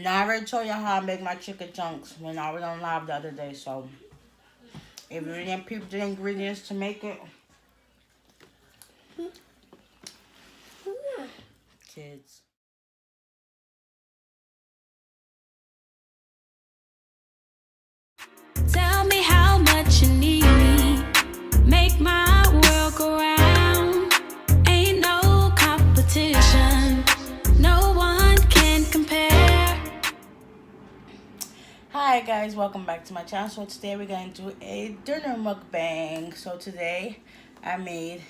Now I already told you how I make my chicken chunks when I was on live the other day. So if you didn't peep the ingredients to make it, kids. Tell me how much you need me. Make my world go round. Ain't no competition. No one can compare. Hi guys, welcome back to my channel. So today we're going to do a dinner mukbang. So today I made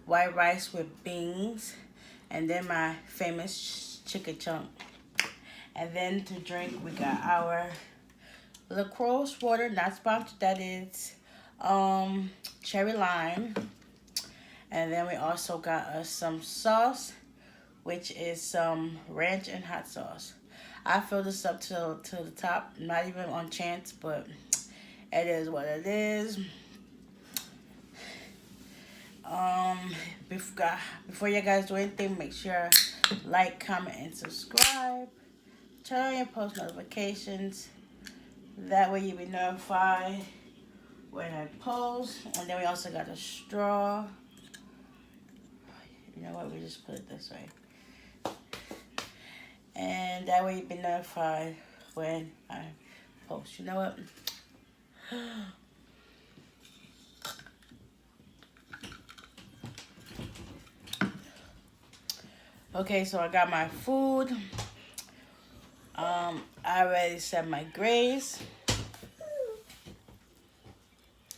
white rice with beans and then my famous chicken chunk. And then to drink we got our LaCroix water, not sponsored, that is cherry lime. And then we also got us some sauce, which is some ranch and hot sauce. I filled this up to the top, not even on chance, but it is what it is. Before you guys do anything, make sure like, comment, and subscribe. Turn on your post notifications. That way you'll be notified when I post. And then we also got a straw. You know what? We just put it this way. And that way you'll be notified when I post. You know what? Okay, so I got my food. I already said my grace.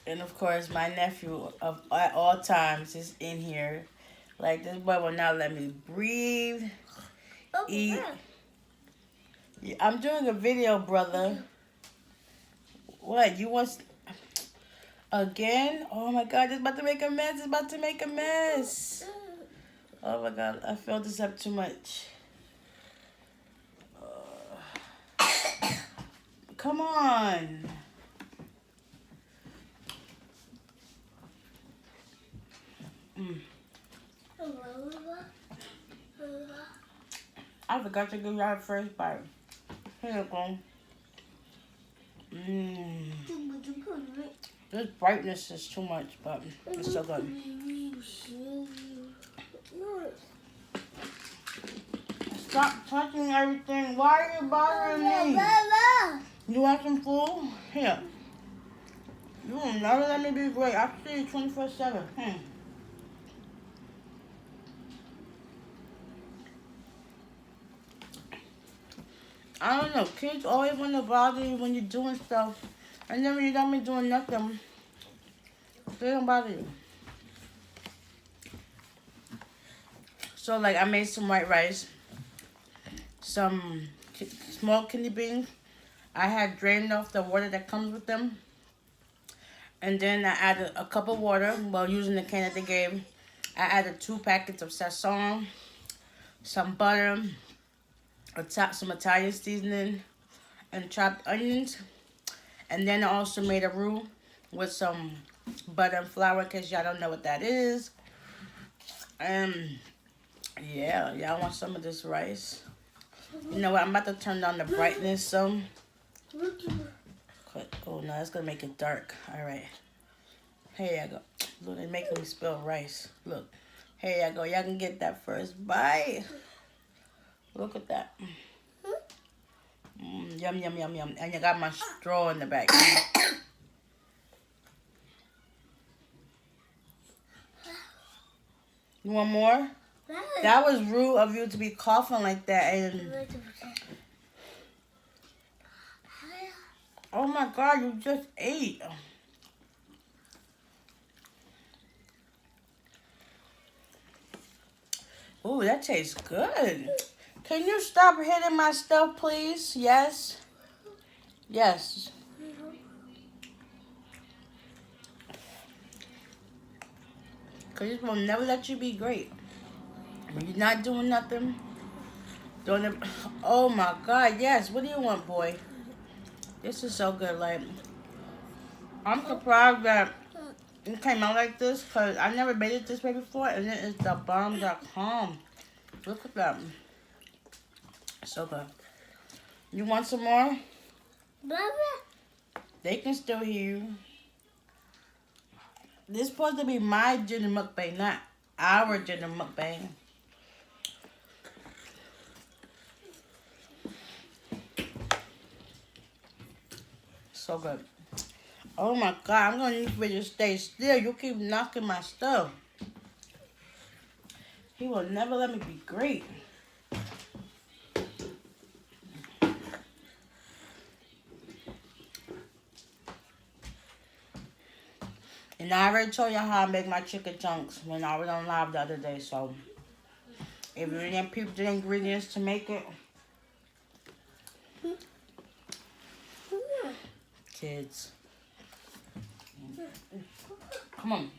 And of course, my nephew at all times is in here. Like, this boy will not let me breathe, eat. Yeah, I'm doing a video, brother. What, you want... Again? Oh my God, it's about to make a mess. It's about to make a mess. Oh my God, I filled this up too much. Come on. I forgot to give y'all the first bite. Here you go. This brightness is too much, but it's so good. Stop touching everything. Why are you bothering me? You want some food? Here. You will never let me be great. I see you 24/7. I don't know. Kids always want to bother you when you're doing stuff. And then when you don't be doing nothing, they don't bother you. So, like, I made some white rice. Some small kidney beans. I had drained off the water that comes with them. And then I added a cup of water, well, using the can that they gave. I added 2 packets of sazon, some butter, some Italian seasoning, and chopped onions. And then I also made a roux with some butter and flour, in case y'all don't know what that is. And yeah, y'all want some of this rice? You know what? I'm about to turn down the brightness some. Oh no, that's gonna make it dark. All right. Here you go. Look, they're making me spill rice. Look. Here you go. Y'all can get that first bite. Look at that. Yum, yum, yum, yum. And you got my straw in the back. You want more? That was rude of you to be coughing like that. And oh my God, you just ate. Ooh, that tastes good. Can you stop hitting my stuff, please? Yes. Yes. Because this will never let you be great. When you're not doing nothing. Doing it. Oh my God, yes. What do you want, boy? This is so good. Like, I'm surprised that it came out like this, because I never made it this way before, and it is the bomb.com. Look at that. So good. You want some more? Baba. They can still hear you. This is supposed to be my dinner mukbang, not our dinner mukbang. So good. Oh my God, I'm gonna need for you to stay still. You keep knocking my stuff. He will never let me be great. And I already told you how I make my chicken chunks when I was on live the other day. So if you didn't peep the ingredients to make it, kids, come on.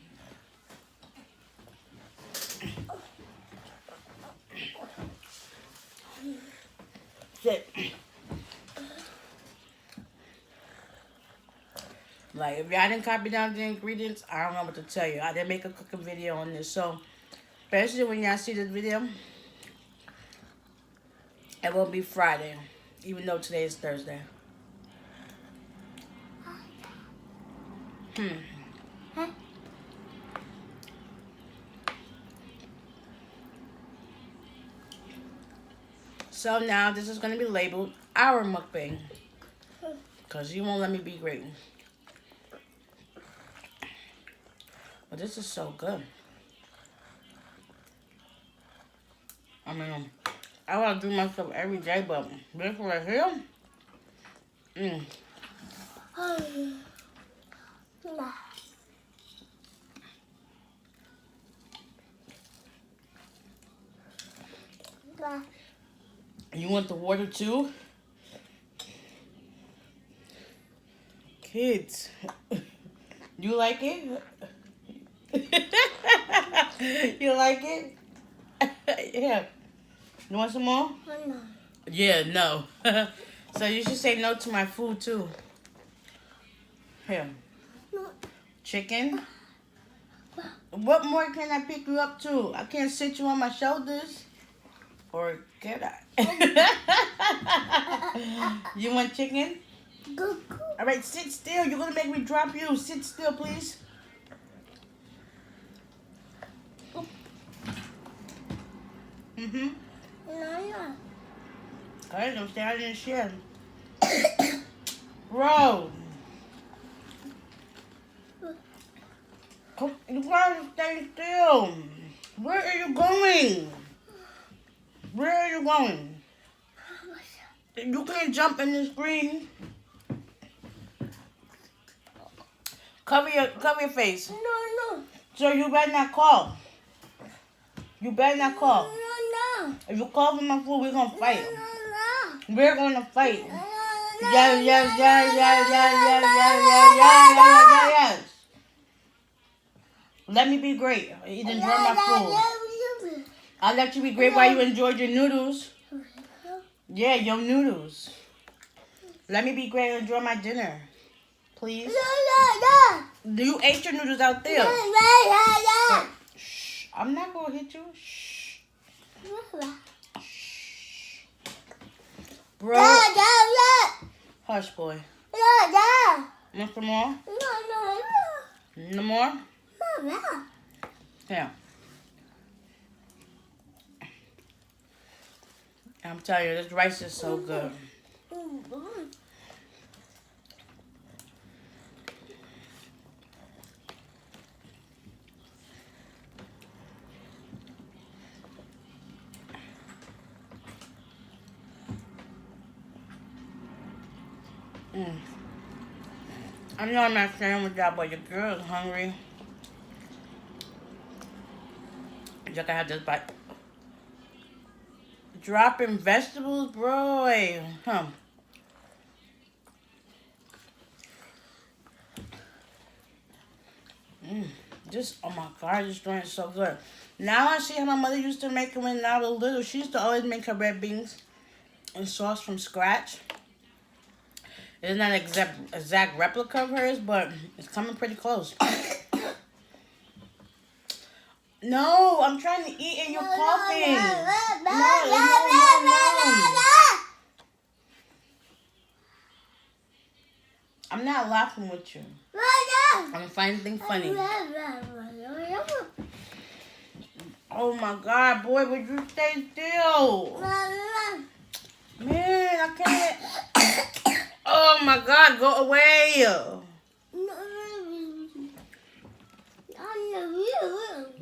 Sit. Like, if y'all didn't copy down the ingredients, I don't know what to tell you. I didn't make a cooking video on this. So, especially when y'all see this video, it will be Friday, even though today is Thursday. So now this is going to be labeled our mukbang. Because you won't let me be great. But this is so good. I mean, I want to do myself every day, but this right here, You want the water too? Kids, you like it? You like it? Yeah. You want some more? No. Yeah, no. So you should say no to my food too. Here. No. Chicken. What more can I pick you up to? I can't sit you on my shoulders. Or can I? You want chicken? Go. All right, sit still. You're going to make me drop you. Sit still, please. Mm-hmm. No. Okay, don't stay out in the shed. Bro. Come, you gotta stay still. Where are you going? Where are you going? You can't jump in the screen. Cover your face. No. So you better not call. You better not call. No. If you call for my food, we're gonna fight. No. We're gonna fight. No. Yes. Let me be great. Eat and enjoy my food. I'll let you be great while you enjoy your noodles. Yeah, your noodles. Let me be great and enjoy my dinner. Please. You ate your noodles out there. Shh. I'm not gonna hit you. Shh. Shh. Bro. Hush, boy. Want some more? No more? Yeah. I'm telling you, this rice is so good. I know I'm not sharing with y'all, but your girl is hungry. Just gotta have this bite. Dropping vegetables, bro. Huh. Just, oh my God, this joint is so good. Now I see how my mother used to make it when I was little. She used to always make her red beans and sauce from scratch. It's not an exact replica of hers, but it's coming pretty close. No, I'm trying to eat and you're coughing. No. not laughing with you. I'm finding things funny. Oh my God, boy, would you stay still? Man, I can't. Oh my God, go away.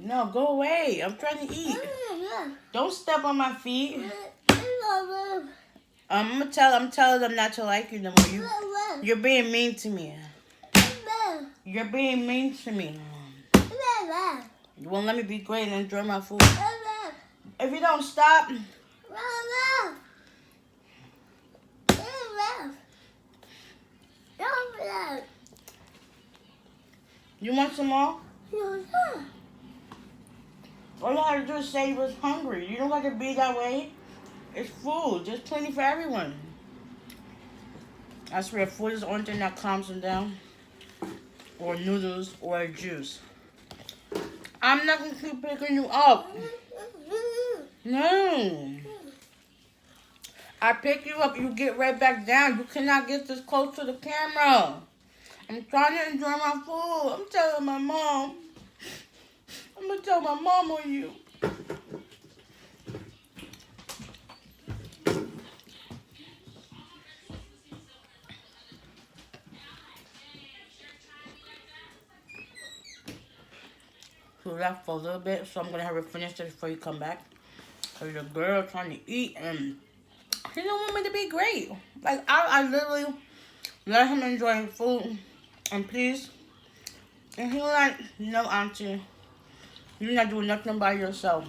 No, go away. I'm trying to eat. Don't step on my feet. I'm telling them not to like you no more. You're being mean to me. You're being mean to me. You won't let me be great and enjoy my food. If you don't stop. You want some more? All you had to do is say you was hungry. You don't have to be that way. It's food. There's plenty for everyone. I swear, food is the only thing that calms them down. Or noodles or juice. I'm not going to keep picking you up. No. I pick you up, you get right back down. You cannot get this close to the camera. I'm trying to enjoy my food. I'm telling my mom. I'm going to tell my mom on you. She left for a little bit, so I'm going to have her finish it before you come back. Because the girl trying to eat and he don't want me to be great. Like, I literally let him enjoy his food in peace. And he was like, no, auntie. You're not doing nothing by yourself.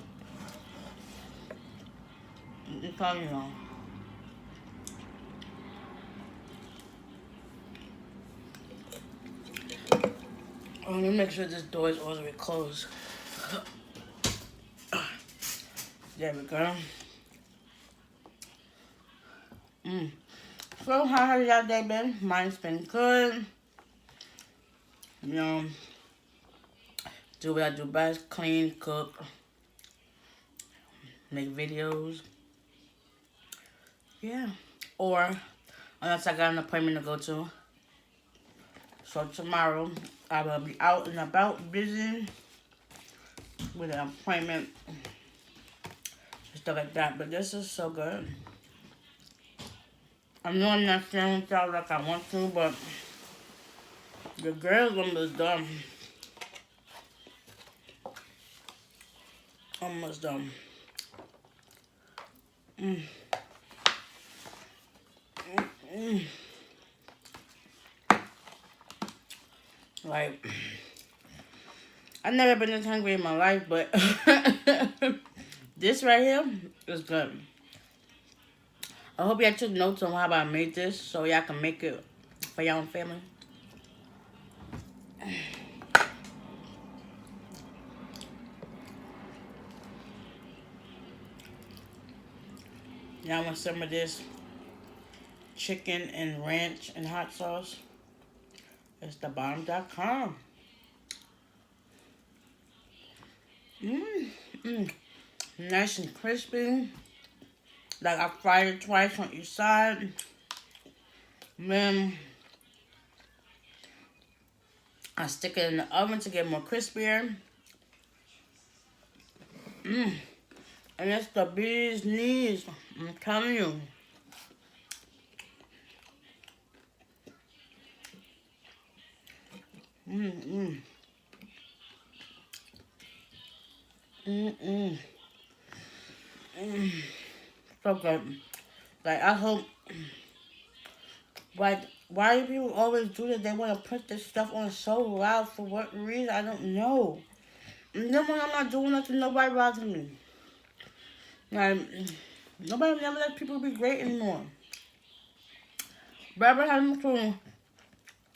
I'm telling you. Let me make sure this door is all the way closed. There we go. So how has y'all day been? Mine's been good. You know, do what I do best: clean, cook, make videos. Yeah. Or unless I got an appointment to go to. So tomorrow I will be out and about, busy with an appointment and stuff like that. But this is so good. I know I'm not sharing with y'all like I want to, but the girl's almost done. Almost done. Like, I've never been this hungry in my life, but this right here is good. I hope y'all took notes on how I made this so y'all can make it for y'all and family. Y'all want some of this chicken and ranch and hot sauce? It's thebomb.com. Nice and crispy. Like I fried it twice on each side. Then I stick it in the oven to get more crispier. And it's the bee's knees. I'm telling you. So good. Like, I hope, like, why do people always do that? They want to put this stuff on so loud. For what reason? I don't know. And then when I'm not doing nothing, nobody bothers me. Like, nobody never lets people be great anymore. But I have to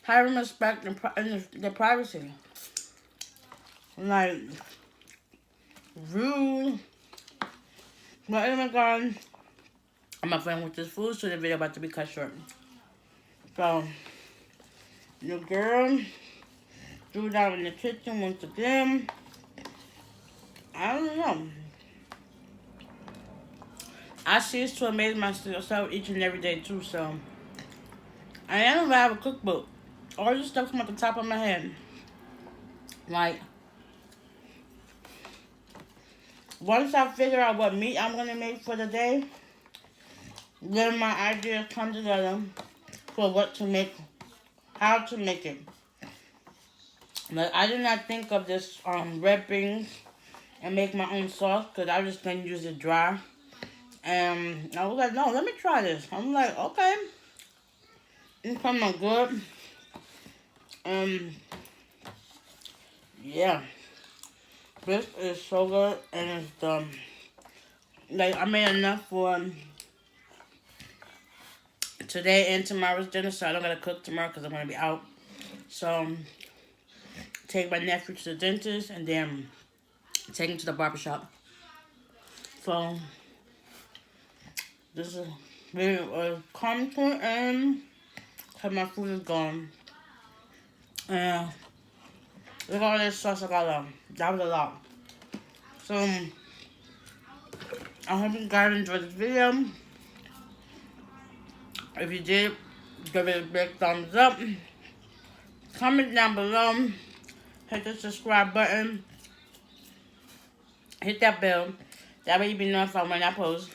have respect and their privacy. Like, rude. But oh my God, I'm not friend with this food, so the video about to be cut short. So, the girl threw it out in the kitchen once again. I don't know. I choose to amaze myself each and every day too, so I don't have a cookbook. all this stuff come at the top of my head. Like, once I figure out what meat I'm gonna make for the day, then my ideas come together for what to make, how to make it. Like, I did not think of this red beans and make my own sauce because I was just gonna use it dry. And I was like, no, let me try this. I'm like, okay, it's coming out good. Yeah, this is so good, and it's like I made enough for today and tomorrow's dinner, so I don't gotta cook tomorrow because I'm gonna be out. So take my nephew to the dentist and then take him to the barbershop. So this is really comfort and cause my food is gone. And look at all this sauce I got on. That was a lot. So I hope you guys enjoyed this video. If you did, give it a big thumbs up. Comment down below. Hit the subscribe button. Hit that bell. That way you be notified when I post.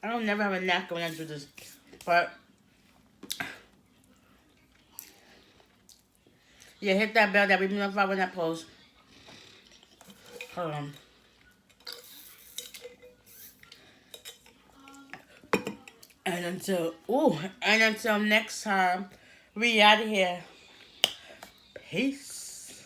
I don't never have a knack when I do this. But yeah, hit that bell. That way you be notified when I post. Hold on. And until next time, we out of here. Peace.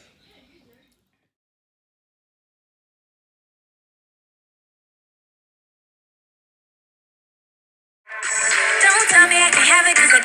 Don't tell me I can have it 'cause I